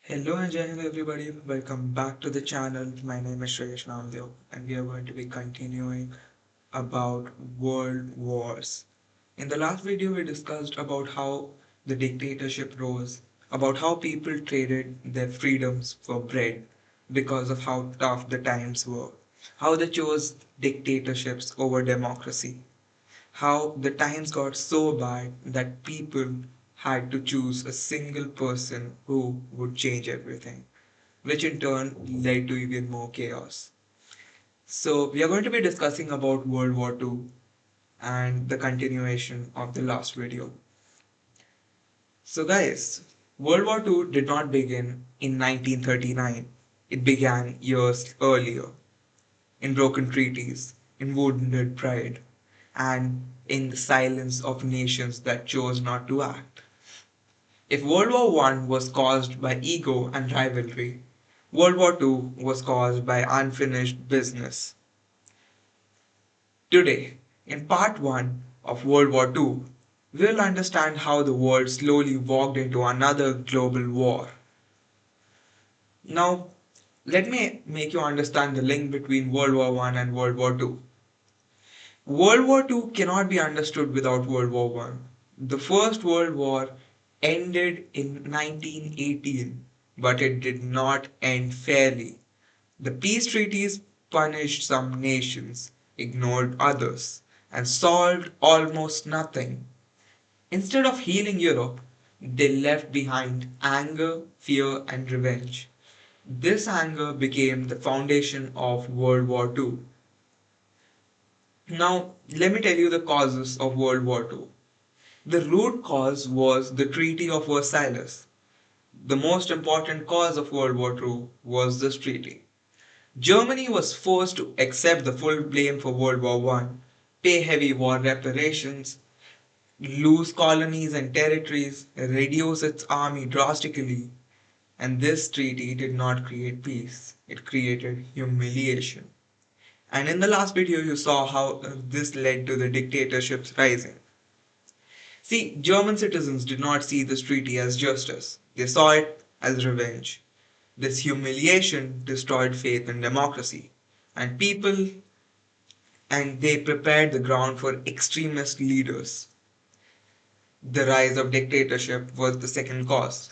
Hello and Jai Hind everybody, welcome back to the channel. My name is Shreyash Namdev and we are going to be continuing about world wars. In the last video we discussed about how the dictatorship rose, about how people traded their freedoms for bread because of how tough the times were, how they chose dictatorships over democracy, how the times got so bad that people had to choose a single person who would change everything, which in turn led to even more chaos. So, we are going to be discussing about World War II and the continuation of the last video. So, guys, World War II did not begin in 1939, it began years earlier in broken treaties, in wounded pride, and in the silence of nations that chose not to act. If World War One was caused by ego and rivalry, World War Two was caused by unfinished business. Today, in part 1 of World War Two, we'll understand how the world slowly walked into another global war. Now, let me make you understand the link between World War One and World War Two. World War Two cannot be understood without World War One. The First World War ended in 1918, but it did not end fairly. The peace treaties punished some nations, ignored others, and solved almost nothing. Instead of healing Europe, they left behind anger, fear, and revenge. This anger became the foundation of World War Two. Now, let me tell you the causes of World War Two. The root cause was the Treaty of Versailles. The most important cause of World War II was this treaty. Germany was forced to accept the full blame for World War One, pay heavy war reparations, lose colonies and territories, reduce its army drastically, and this treaty did not create peace. It created humiliation. And in the last video, you saw how this led to the dictatorships rising. See, German citizens did not see this treaty as justice, they saw it as revenge. This humiliation destroyed faith in democracy, and people and they prepared the ground for extremist leaders. The rise of dictatorship was the second cause.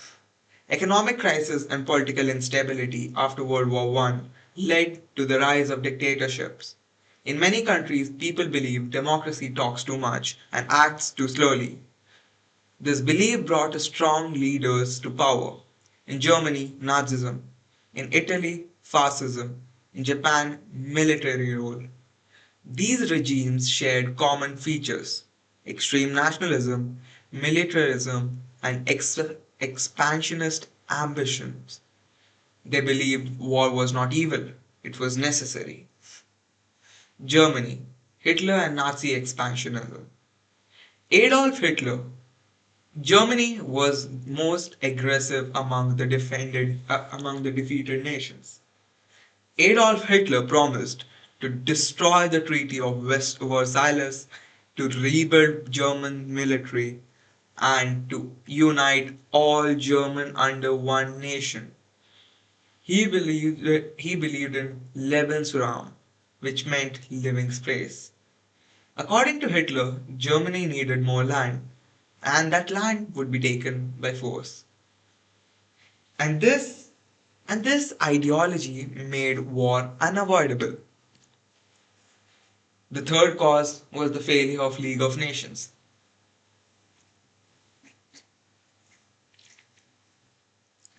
Economic crisis and political instability after World War One led to the rise of dictatorships. In many countries, people believe democracy talks too much and acts too slowly. This belief brought strong leaders to power. In Germany, Nazism. In Italy, fascism. In Japan, military rule. These regimes shared common features: extreme nationalism, militarism, and expansionist ambitions. They believed war was not evil, it was necessary. Germany, Hitler and Nazi expansionism. Adolf Hitler. Germany was most aggressive among the defeated nations. Adolf Hitler promised to destroy the Treaty of West Versailles, to rebuild German military, and to unite all German under one nation. He believed in Lebensraum, which meant living space. According to Hitler, Germany needed more land, and that land would be taken by force. And this ideology made war unavoidable. The third cause was the failure of League of Nations.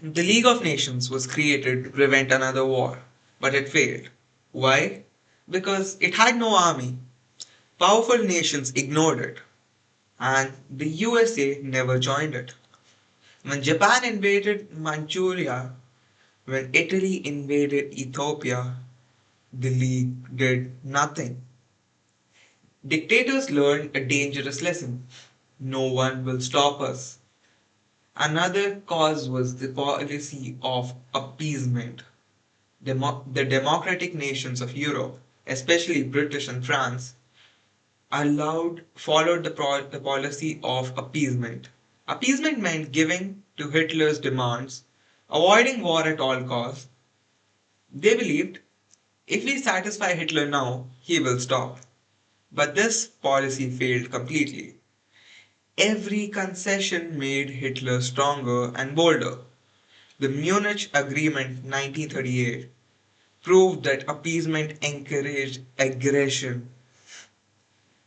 The League of Nations was created to prevent another war, but it failed. Why? Because it had no army. Powerful nations ignored it, and the USA never joined it. When Japan invaded Manchuria, when Italy invaded Ethiopia, the League did nothing. Dictators learned a dangerous lesson: no one will stop us. Another cause was the policy of appeasement. The democratic nations of Europe, especially British and France, followed the policy of appeasement. Appeasement meant giving to Hitler's demands avoiding war at all costs. They believed if we satisfy Hitler now, he will stop. But this policy failed completely. Every concession made Hitler stronger and bolder. The Munich Agreement 1938 proved that appeasement encouraged aggression.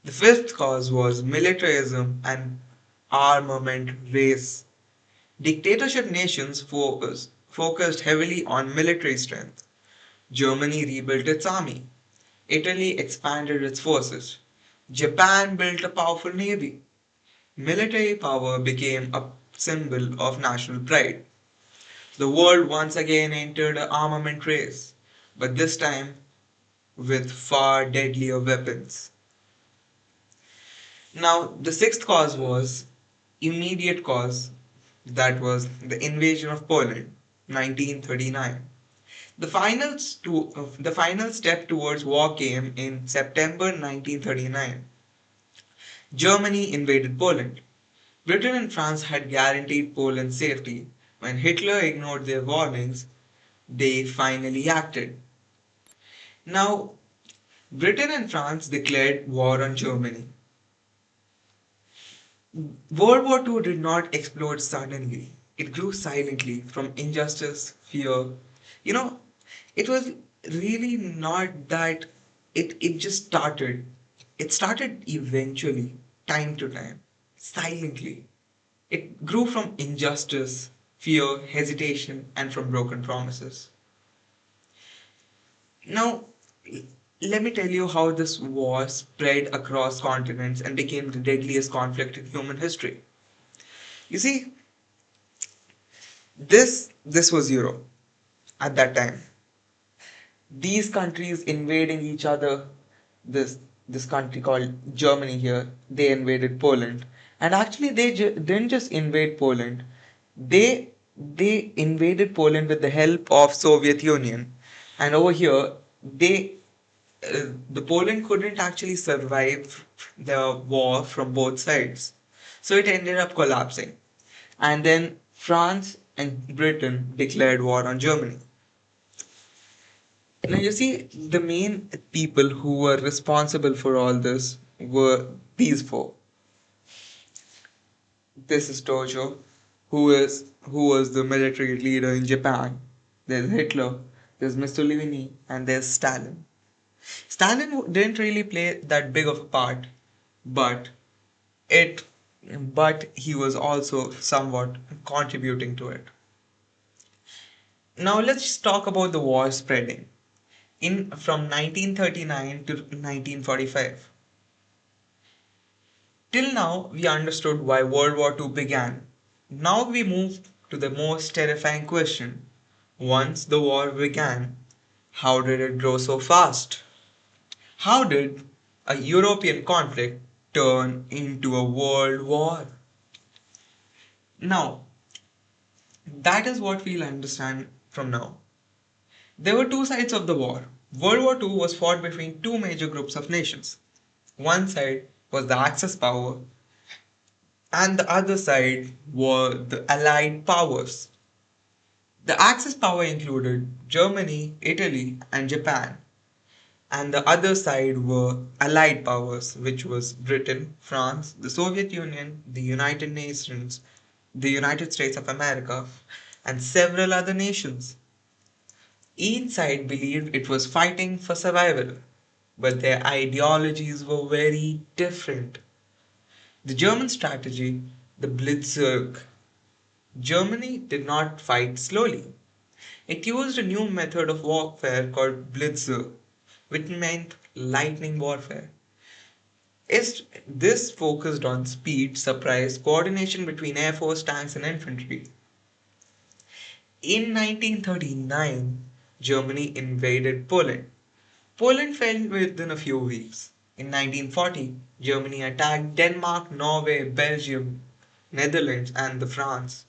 The fifth cause was militarism and armament race. Dictatorship nations focused heavily on military strength. Germany rebuilt its army. Italy expanded its forces. Japan built a powerful navy. Military power became a symbol of national pride. The world once again entered an armament race, but this time with far deadlier weapons. Now, the sixth cause was immediate cause, that was the invasion of Poland, 1939. The final step towards war came in September 1939. Germany invaded Poland. Britain and France had guaranteed Poland's safety. When Hitler ignored their warnings, they finally acted. Now, Britain and France declared war on Germany. World War II did not explode suddenly. It grew silently from injustice, fear. You know, it was really not that it just started. It started eventually, time to time, silently. It grew from injustice, fear, hesitation, and from broken promises. Now, let me tell you how this war spread across continents and became the deadliest conflict in human history. You see, this was Europe at that time. These countries invading each other. This this country called Germany here, they invaded Poland, and actually didn't just invade Poland. They invaded Poland with the help of Soviet Union, and over here they the Poland couldn't actually survive the war from both sides, so it ended up collapsing. And then France and Britain declared war on Germany. Now you see, the main people who were responsible for all this were these four. This is Tojo, who was the military leader in Japan. There's Hitler, there's Mussolini, and there's Stalin. Stalin didn't really play that big of a part, but it but he was also somewhat contributing to it. Now let's talk about the war spreading in from 1939 to 1945. Till now, we understood why World War II began. Now we move to the most terrifying question. Once the war began, how did it grow so fast? How did a European conflict turn into a world war? Now, that is what we'll understand from now. There were two sides of the war. World War II was fought between two major groups of nations. One side was the Axis power, and the other side were the Allied powers. The Axis power included Germany, Italy, and Japan, and the other side were Allied powers, which was Britain, France, the Soviet Union, the United Nations, the United States of America, and several other nations. Each side believed it was fighting for survival, but their ideologies were very different. The German strategy, the Blitzkrieg. Germany did not fight slowly. It used a new method of warfare called Blitzkrieg, which meant lightning warfare. This focused on speed, surprise, coordination between air force, tanks, and infantry. In 1939, Germany invaded Poland. Poland fell within a few weeks. In 1940, Germany attacked Denmark, Norway, Belgium, Netherlands, and the France.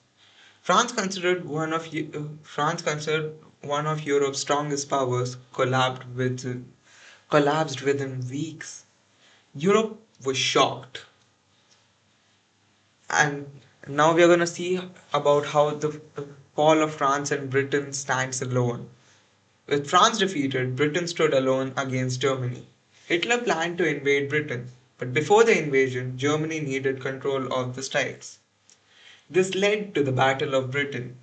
France, considered one of Europe's strongest powers, collapsed within weeks. Europe was shocked, and now we are going to see about how the fall of France and Britain stands alone. With France defeated, Britain stood alone against Germany. Hitler planned to invade Britain, but before the invasion, Germany needed control of the Straits. This led to the Battle of Britain.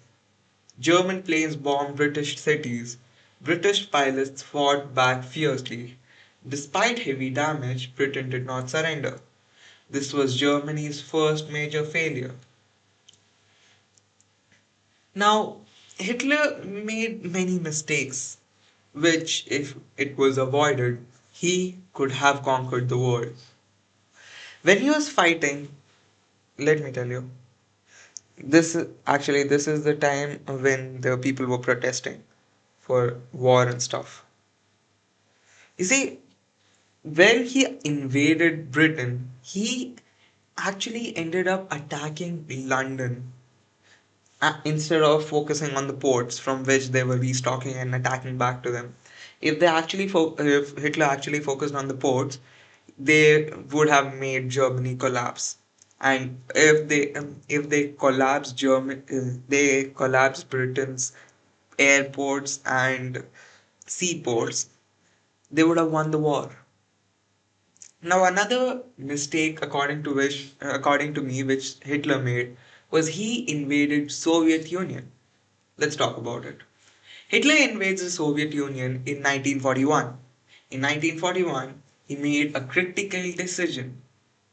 German planes bombed British cities. British pilots fought back fiercely. Despite heavy damage, Britain did not surrender. This was Germany's first major failure. Now, Hitler made many mistakes, which, if it was avoided, he could have conquered the world. When he was fighting, let me tell you, this is the time when the people were protesting for war and stuff. You see, when he invaded Britain, he actually ended up attacking London instead of focusing on the ports from which they were restocking and attacking back to them. If Hitler actually focused on the ports, they would have made Germany collapse. And if they collapsed they collapsed Britain's airports and seaports, they would have won the war. Now, another mistake, according to me, which Hitler made, was he invaded Soviet Union. Let's talk about it. Hitler invades the Soviet Union in 1941. In 1941, he made a critical decision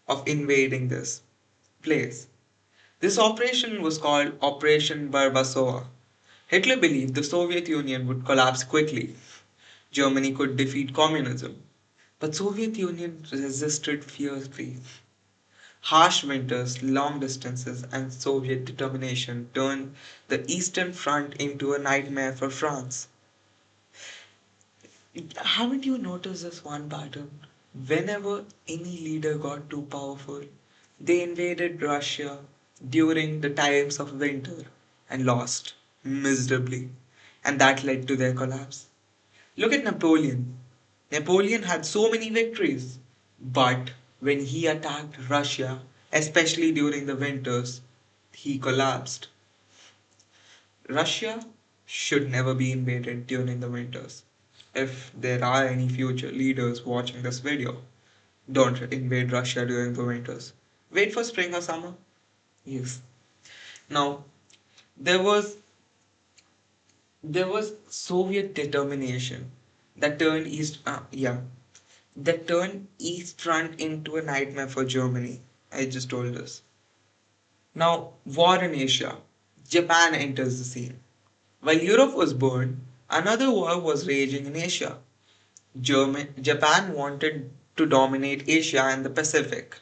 of invading this place. This operation was called Operation Barbarossa. Hitler believed the Soviet Union would collapse quickly. Germany could defeat communism. But Soviet Union resisted fiercely. Harsh winters, long distances, and Soviet determination turned the Eastern Front into a nightmare for France. Haven't you noticed this one pattern? Whenever any leader got too powerful, they invaded Russia during the times of winter and lost miserably. And that led to their collapse. Look at Napoleon. Napoleon had so many victories, but when he attacked Russia, especially during the winters, he collapsed. Russia should never be invaded during the winters. If there are any future leaders watching this video, don't invade Russia during the winters. Wait for spring or summer. Yes. Now, there was there was Soviet determination that turned East Front into a nightmare for Germany. I just told us. Now, war in Asia. Japan enters the scene. While Europe was burned, another war was raging in Asia. Japan wanted to dominate Asia and the Pacific.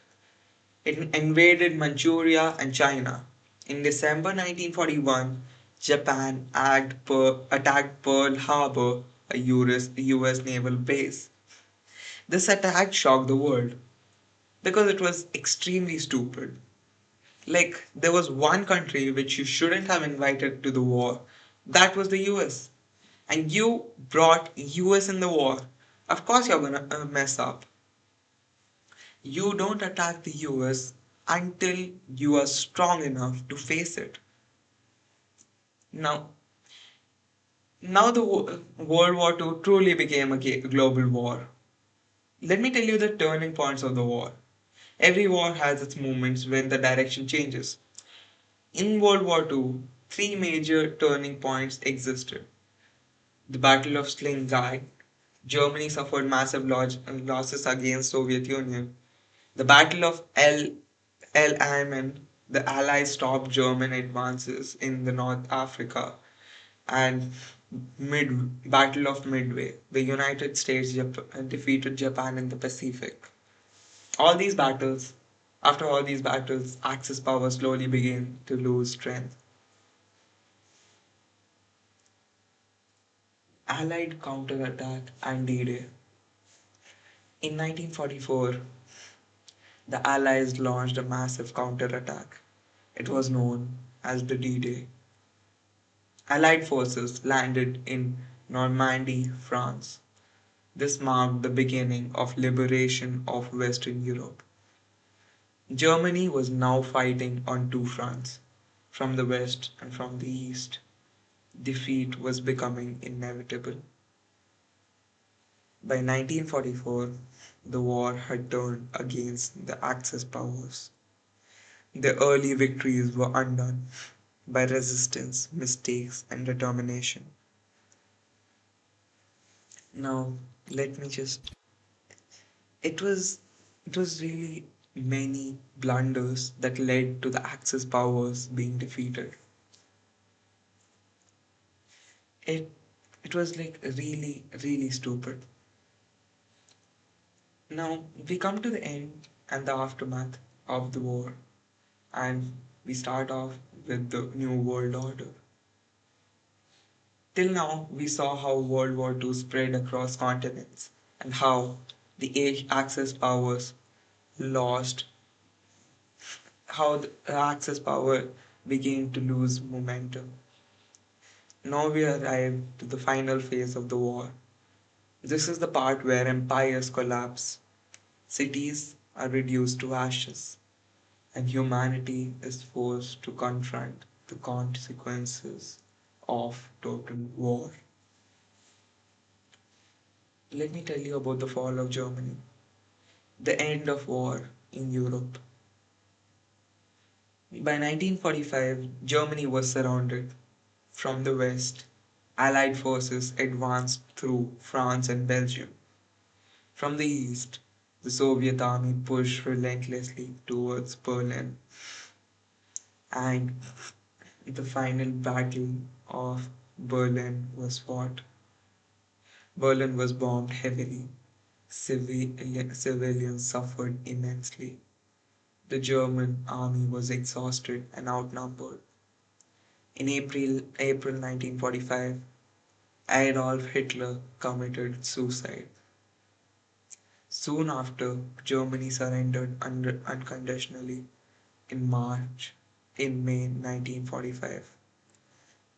It invaded Manchuria and China. In December 1941, Japan attacked Pearl Harbor, a US naval base. This attack shocked the world because it was extremely stupid. Like, there was one country which you shouldn't have invited to the war. That was the US. And you brought US in the war. Of course you're gonna mess up. You don't attack the US until you are strong enough to face it. Now, now the World War II truly became a global war. Let me tell you the turning points of the war. Every war has its moments when the direction changes. In World War II, three major turning points existed. The Battle of Stalingrad, Germany suffered massive losses against Soviet Union. The Battle of El Alamein, the Allies stopped German advances in the North Africa. And Battle of Midway, the United States defeated Japan in the Pacific. All these battles, After all these battles, Axis power slowly began to lose strength. Allied counterattack and D-Day. In 1944, the Allies launched a massive counterattack. It was known as the D-Day. Allied forces landed in Normandy, France. This marked the beginning of liberation of Western Europe. Germany was now fighting on two fronts, from the west and from the east. Defeat was becoming inevitable. By 1944, the war had turned against the Axis powers. The early victories were undone by resistance, mistakes, and determination. Now, let me just. It was, it was really many blunders that led to the Axis powers being defeated. It, it was like really, really stupid. Now, we come to the end and the aftermath of the war, and we start off with the New World Order. Till now, we saw how World War II spread across continents and how the Axis powers lost, how the Axis power began to lose momentum. Now we arrive to the final phase of the war. This is the part where empires collapse, cities are reduced to ashes, and humanity is forced to confront the consequences of total war. Let me tell you about the fall of Germany, the end of war in Europe. By 1945, Germany was surrounded. From the west, Allied forces advanced through France and Belgium. From the east, the Soviet army pushed relentlessly towards Berlin, and the final battle of Berlin was fought. Berlin was bombed heavily. Civilians suffered immensely. The German army was exhausted and outnumbered. In April 1945, Adolf Hitler committed suicide. Soon after, Germany surrendered unconditionally in May 1945.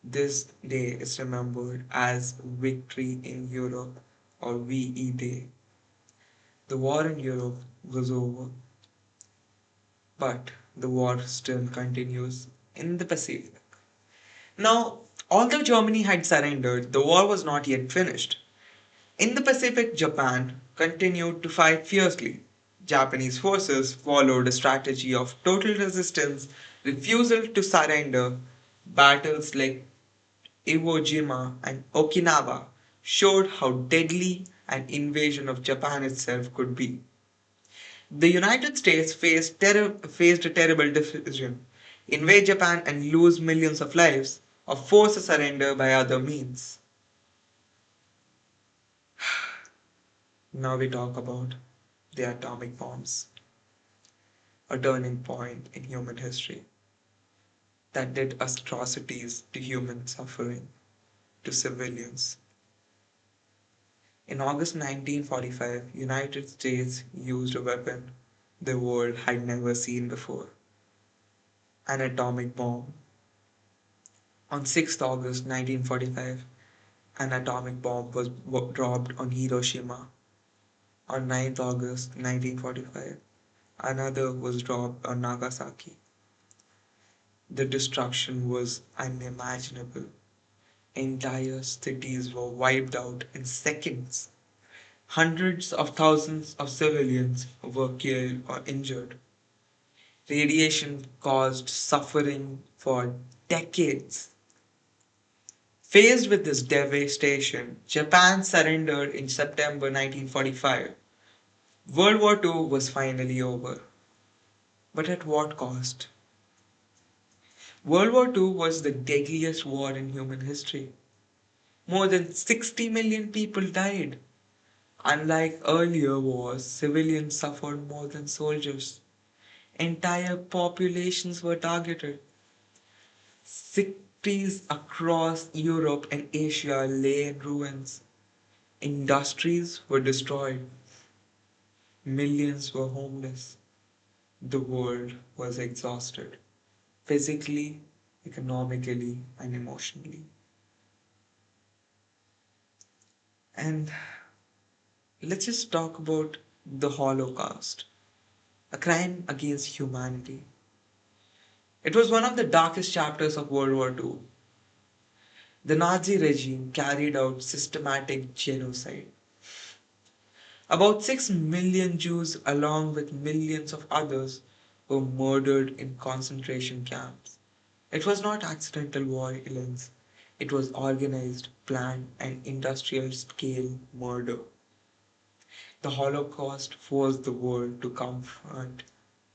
This day is remembered as Victory in Europe or VE Day. The war in Europe was over, but the war still continues in the Pacific. Now, although Germany had surrendered, the war was not yet finished. In the Pacific, Japan continued to fight fiercely. Japanese forces followed a strategy of total resistance, refusal to surrender. Battles like Iwo Jima and Okinawa showed how deadly an invasion of Japan itself could be. The United States faced a terrible decision: invade Japan and lose millions of lives, or force a surrender by other means. Now we talk about the atomic bombs, a turning point in human history that did atrocities to human suffering, to civilians. In August 1945, United States used a weapon the world had never seen before, an atomic bomb. On 6th August 1945, an atomic bomb was dropped on Hiroshima. On 9th August 1945, another was dropped on Nagasaki. The destruction was unimaginable. Entire cities were wiped out in seconds. Hundreds of thousands of civilians were killed or injured. Radiation caused suffering for decades. Faced with this devastation, Japan surrendered in September 1945. World War II was finally over. But at what cost? World War II was the deadliest war in human history. More than 60 million people died. Unlike earlier wars, civilians suffered more than soldiers. Entire populations were targeted. Cities across Europe and Asia lay in ruins. Industries were destroyed. Millions were homeless. The world was exhausted, physically, economically, and emotionally. And let's just talk about the Holocaust, a crime against humanity. It was one of the darkest chapters of World War II. The Nazi regime carried out systematic genocide. About 6 million Jews, along with millions of others, were murdered in concentration camps. It was not accidental violence, it was organized, planned, and industrial scale murder. The Holocaust forced the world to confront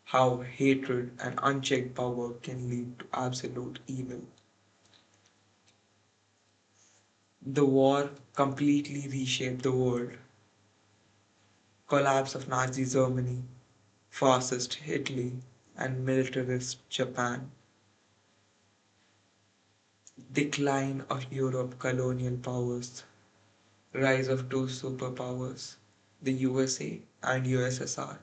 how hatred and unchecked power can lead to absolute evil. The war completely reshaped the world. Collapse of Nazi Germany, fascist Italy, and militarist Japan. Decline of Europe colonial powers. Rise of two superpowers, the USA and USSR.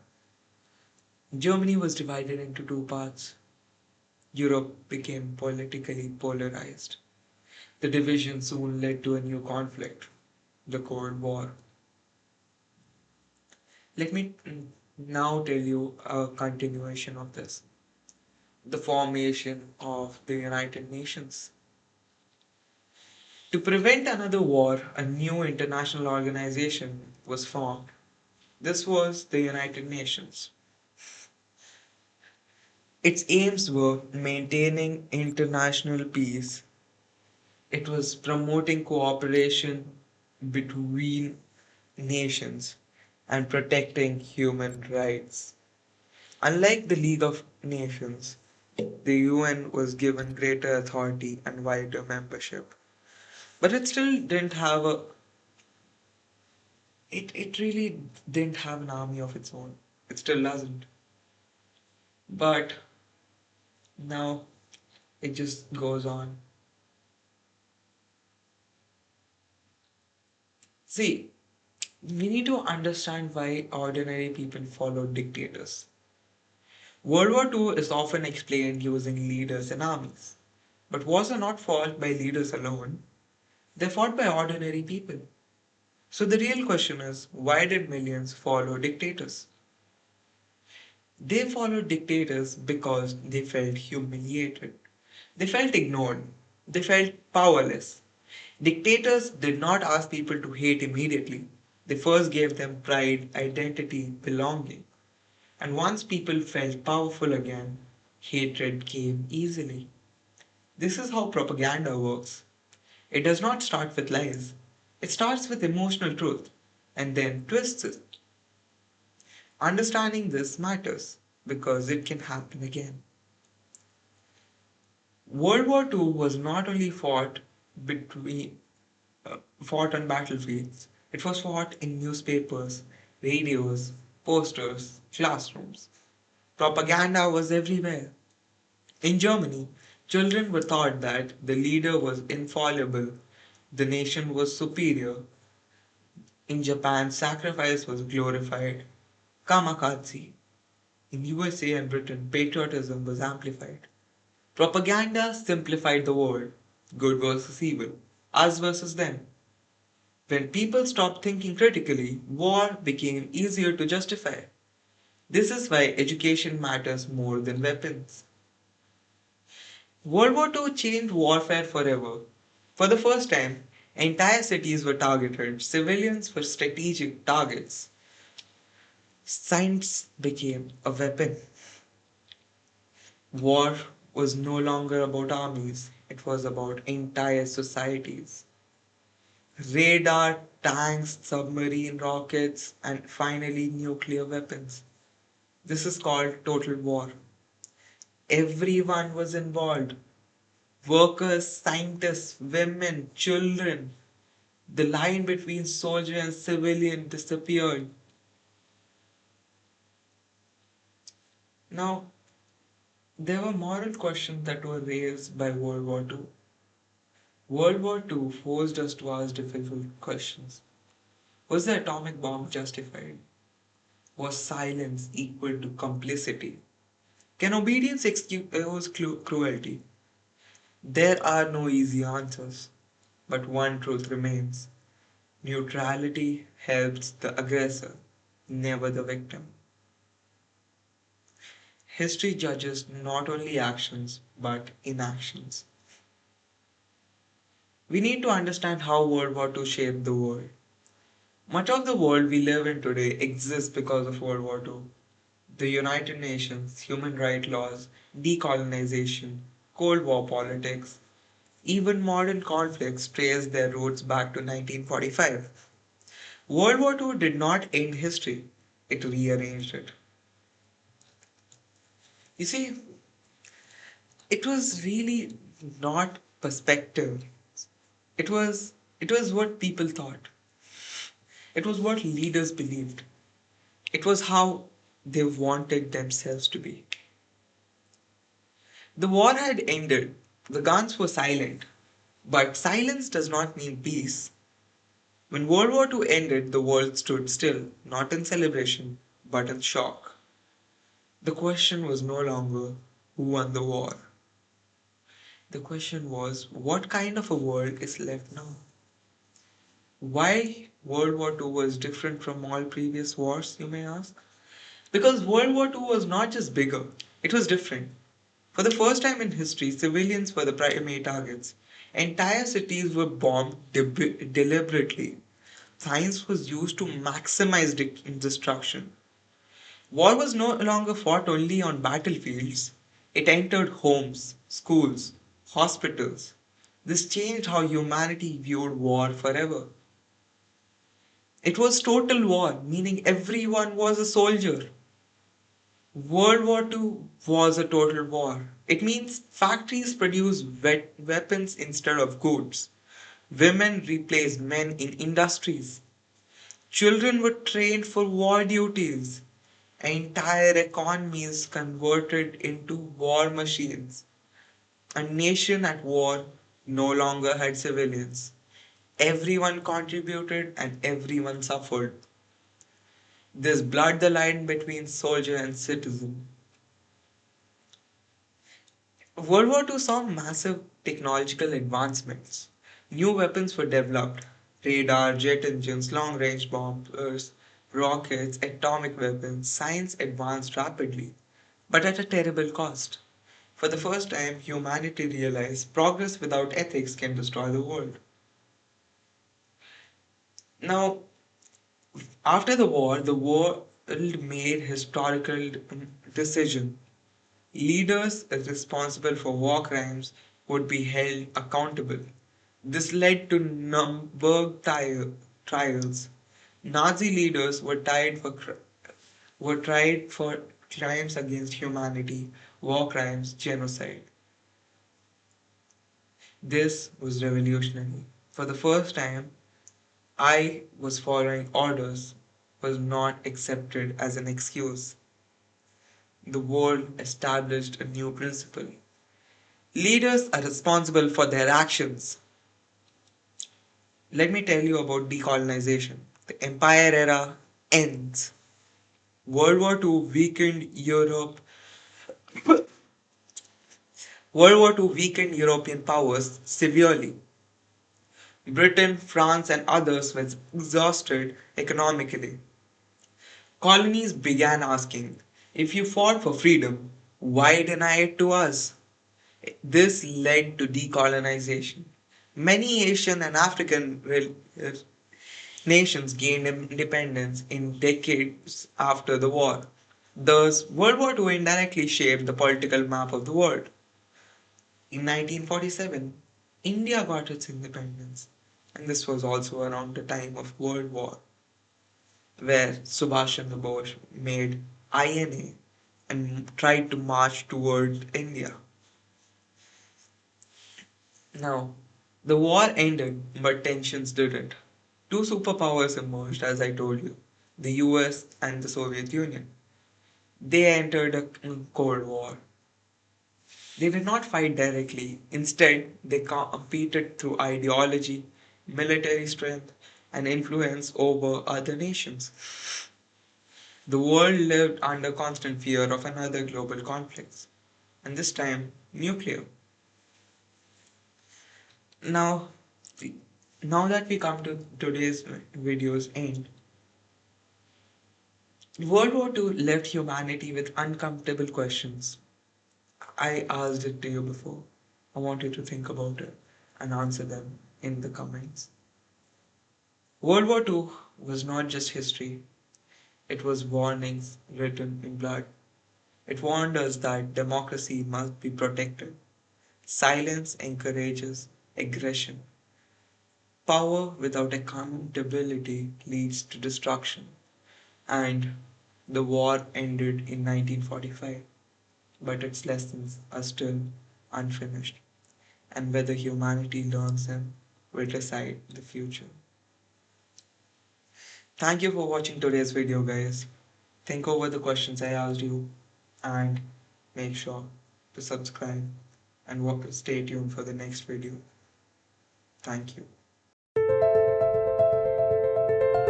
Germany was divided into two parts. Europe became politically polarized. The division soon led to a new conflict, the Cold War. Let me now tell you a continuation of this. The formation of the United Nations. To prevent another war, a new international organization was formed. This was the United Nations. Its aims were maintaining international peace. It was promoting cooperation between nations and protecting human rights. Unlike the League of Nations, the UN was given greater authority and wider membership. But it still didn't have a it really didn't have an army of its own. It still doesn't. But now it just goes on. See, we need to understand why ordinary people follow dictators. World War II is often explained using leaders and armies. But wars are not fought by leaders alone, they're fought by ordinary people. So the real question is, why did millions follow dictators? They followed dictators because they felt humiliated. They felt ignored. They felt powerless. Dictators did not ask people to hate immediately. They first gave them pride, identity, belonging. And once people felt powerful again, hatred came easily. This is how propaganda works. It does not start with lies. It starts with emotional truth and then twists it. Understanding this matters because it can happen again. World War II was not only between fought on battlefields, it was fought in newspapers, radios, posters, classrooms. Propaganda was everywhere. In Germany, children were taught that the leader was infallible, the nation was superior. In Japan, sacrifice was glorified. Kamikaze. In USA and Britain, patriotism was amplified. Propaganda simplified the world. Good versus evil. Us versus them. When people stopped thinking critically, war became easier to justify. This is why education matters more than weapons. World War II changed warfare forever. For the first time, entire cities were targeted, civilians were strategic targets. Science became a weapon. War was no longer about armies, it was about entire societies. Radar, tanks, submarine rockets, and finally nuclear weapons. This is called total war. Everyone was involved: workers, scientists, women, children. The line between soldier and civilian disappeared. Now, there were moral questions that were raised by World War II. World War II forced us to ask difficult questions. Was the atomic bomb justified? Was silence equal to complicity? Can obedience excuse cruelty? There are no easy answers, but one truth remains. Neutrality helps the aggressor, never the victim. History judges not only actions but inactions. We need to understand how World War II shaped the world. Much of the world we live in today exists because of World War II. The United Nations, human rights laws, decolonization, Cold War politics, even modern conflicts trace their roots back to 1945. World War II did not end history, it rearranged it. You see, it was really not perspective. It was it was what people thought. It was what leaders believed. It was how they wanted themselves to be. The war had ended. The guns were silent. But silence does not mean peace. When World War II ended, the world stood still, not in celebration, but in shock. The question was no longer who won the war. The question was what kind of a world is left now? Why World War II was different from all previous wars, you may ask? Because World War II was not just bigger, it was different. For the first time in history, civilians were the primary targets. Entire cities were bombed deliberately. Science was used to maximize destruction. War was no longer fought only on battlefields, it entered homes, schools, hospitals. This changed how humanity viewed war forever. It was total war, meaning everyone was a soldier. World War II was a total war. It means factories produced weapons instead of goods. Women replaced men in industries. Children were trained for war duties. Entire economies converted into war machines. A nation at war no longer had civilians. Everyone contributed and everyone suffered. This blurred the line between soldier and citizen. World War II saw massive technological advancements. New weapons were developed radar, jet engines, long range bombers, rockets, atomic weapons. Science advanced rapidly, but at a terrible cost. For the first time, humanity realized progress without ethics can destroy the world. Now, after the world made historical decision. Leaders responsible for war crimes would be held accountable. This led to Nuremberg trials. Nazi leaders were tried for crimes against humanity, war crimes, genocide. This was revolutionary. For the first time, I was following orders was not accepted as an excuse. The world established a new principle. Leaders are responsible for their actions. Let me tell you about decolonization. The Empire era ends. World War II weakened Europe. World War II weakened European powers severely. Britain, France, and others were exhausted economically. Colonies began asking, if you fought for freedom, why deny it to us? This led to decolonization. Many Asian and African nations gained independence in decades after the war. Thus, World War II indirectly shaped the political map of the world. In 1947, India got its independence, and this was also around the time of World War, where Subhash Chandra Bose made INA and tried to march toward India. Now, the war ended, but tensions didn't. Two superpowers emerged, as I told you, the US and the Soviet Union. They entered a Cold War. They did not fight directly. Instead, they competed through ideology, military strength, and influence over other nations. The world lived under constant fear of another global conflict, and this time, nuclear. Now, now that we come to today's video's end, World War II left humanity with uncomfortable questions. I asked it to you before. I want you to think about it and answer them. in the comments. World War II was not just history, it was warnings written in blood. It warned us that democracy must be protected. Silence encourages aggression. Power without accountability leads to destruction. And the war ended in 1945, but its lessons are still unfinished. And whether humanity learns them will decide the future. Thank you for watching today's video, guys. Think over the questions I asked you and make sure to subscribe and stay tuned for the next video. Thank you.